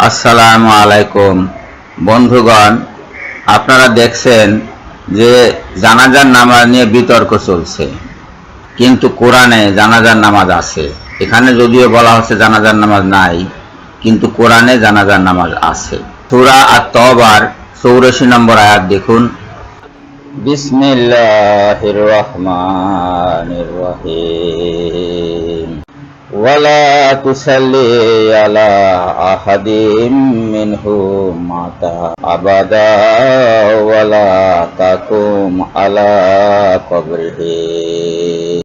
আসসালামু আলাইকুম বন্ধুগণ, আপনারা দেখছেন যে জানাজার নামাজ নিয়ে বিতর্ক চলছে, কিন্তু কোরআনে জানাজার নামাজ আছে। এখানে যদিও বলা হচ্ছে জানাজার নামাজ নাই, কিন্তু কোরআনে জানাজার নামাজ আছে। সূরা আত-তাওবার 84 নম্বর আয়াত দেখুন। বিসমিল্লাহির রহমানির রহিম। ওয়ালা তুসাল্লি আলা আহাদিম মিনহুম মাতা আবাদা ওয়ালা তাকুম আলা কবরিহি।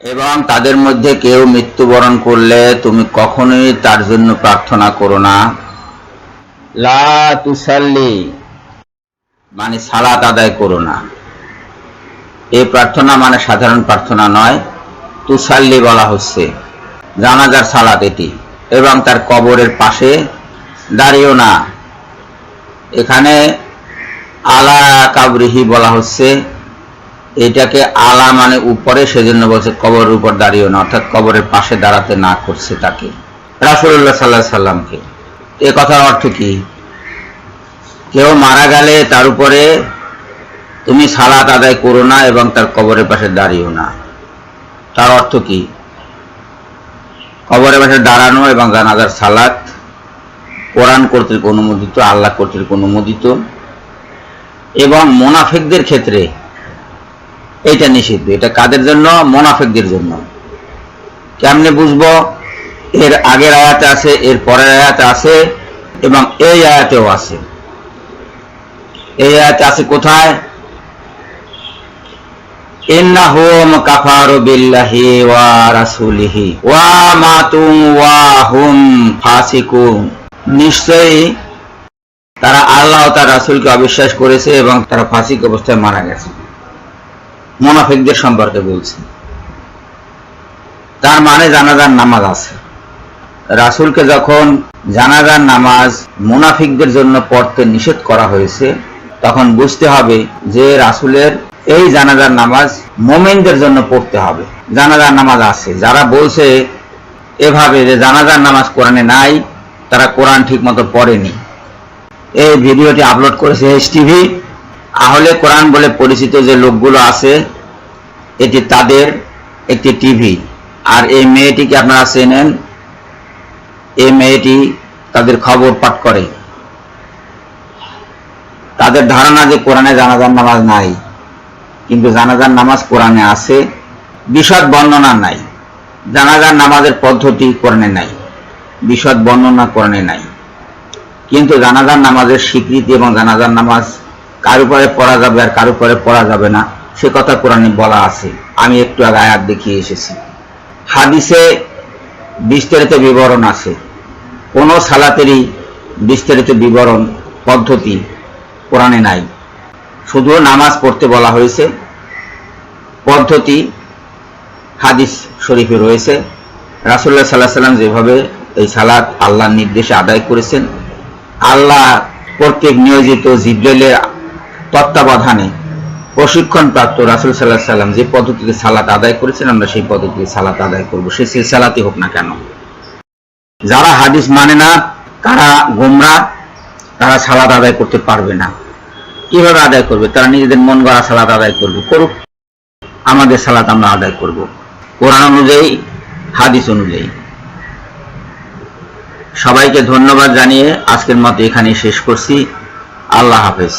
এবং তাদের মধ্যে কেউ মৃত্যুবরণ করলে তুমি কখনোই তার জন্য প্রার্থনা করো না। লা তুসাল্লি মানে সালাত আদায় করো না। এই প্রার্থনা মানে সাধারণ প্রার্থনা নয়, তুসাল্লি বলা হচ্ছে জানাজার সালাত এটি। এবং তার কবরের পাশে দাঁড়িয়েও না। এখানে আলা কাবরিহি বলা হচ্ছে, এটাকে আলা মানে উপরে, সেজন্য বলছে কবরের উপর দাঁড়িয়েও না, অর্থাৎ কবরের পাশে দাঁড়াতে না করছে তাকে, রাসূলুল্লাহ সাল্লাল্লাহু আলাইহি সাল্লামকে। এ কথার অর্থ কি? কেউ মারা গেলে তার উপরে তুমি সালাত আদায় করো না এবং তার কবরের পাশে দাঁড়িয়েও না। তার অর্থ কি? কবরের পাশে দাঁড়ানো এবং জানাজার সালাত কোরআন কর্তৃক অনুমোদিত, আল্লাহ কর্তৃক অনুমোদিত, এবং মুনাফিকদের ক্ষেত্রে এটা নিষিদ্ধ। এটা কাদের জন্য? মুনাফিকদের জন্য। কেমনে বুঝবো? এর আগের আয়াতে আছে, এর পরের আয়াতে আছে, এবং এই আয়াতেও আছে। এই আয়াতে আছে কোথায়? ইন্নাহুম কাফারু বিল্লাহি ওয়া রাসূলিহি ওয়া মাতু ওয়া হুম ফাসিকুন। নিশ্চয়ই তারা আল্লাহ ও তার রাসূলকে অবিশ্বাস করেছে এবং তারা ফাসিক অবস্থায় মারা গেছে। মুনাফিকদের সম্পর্কে বলছে। তার মানে জানাজার নামাজ আছে। রাসূলকে যখন জানাজার নামাজ মুনাফিকদের জন্য পড়তে নিষেধ করা হয়েছে, তখন বুঝতে হবে যে রাসূলের এই জানাজার নামাজ মুমিনদের জন্য পড়তে হবে। জানাজার নামাজ আছে। যারা বলছে এভাবে যে জানাজার নামাজ কোরআনে নাই, তারা কোরআন ঠিক মতো পড়েনি। এই ভিডিওটি আপলোড করেছে HTV। আহলে কোরআন বলে পরিচিত যে লোকগুলো আছে, এটি তাদের একটি টিভি। আর এই মেয়েটিকে আপনারা চেনেন। এই মেয়েটি তাদের খবর পাঠ করে। তাদের ধারণা যে কোরআনে জানাজার নামাজ নাই, কিন্তু জানাজার নামাজ কোরআনে আছে। বিশদ বর্ণনা নাই। জানাজার নামাজের পদ্ধতি কোরআনে নাই, বিশদ বর্ণনা কোরআনে নাই। কিন্তু জানাজার নামাজের স্বীকৃতি এবং জানাজার নামাজ কার উপরে পড়া যাবে আর কার উপরে পড়া যাবে না, সে কথা কোরআনে বলা আছে। আমি একটু আগে আয়াত দেখিয়ে এসেছি। হাদিসে বিস্তারিত বিবরণ আছে। কোন সালাতেরই বিস্তারিত বিবরণ পদ্ধতি কোরআনে নাই। শুধু নামাজ পড়তে বলা হয়েছে। পদ্ধতি হাদিস শরীফে রয়েছে। রাসূলুল্লাহ সাল্লাল্লাহু আলাইহি সাল্লাম যেভাবে এই সালাত আল্লাহর নির্দেশে আদায় করেছেন, আল্লাহ কর্তৃক নিয়োজিত জিবরাইলের তত্ত্বাবধানে প্রশিক্ষণপ্রাপ্ত রাসূল সাল্লাল্লাহু আলাইহি সাল্লাম যে পদ্ধতিতে সালাত আদায় করেছেন, আমরা সেই পদ্ধতিতে সালাত আদায় করব, সে সিলসিলাতই হোক না কেন। যারা হাদিস মানে না, তারা গোমরা, তারা সালাত আদায় করতে পারবে না। কিভাবে আদায় করবে? তারা নিজেদের মন গড়া সালাত আদায় করবে, করুক। আমাদের সালাত আমরা আদায় করব কোরআন অনুযায়ী, হাদিস অনুযায়ী। সবাইকে ধন্যবাদ জানিয়ে আজকের মতো এখানেই শেষ করছি। আল্লাহ হাফেজ।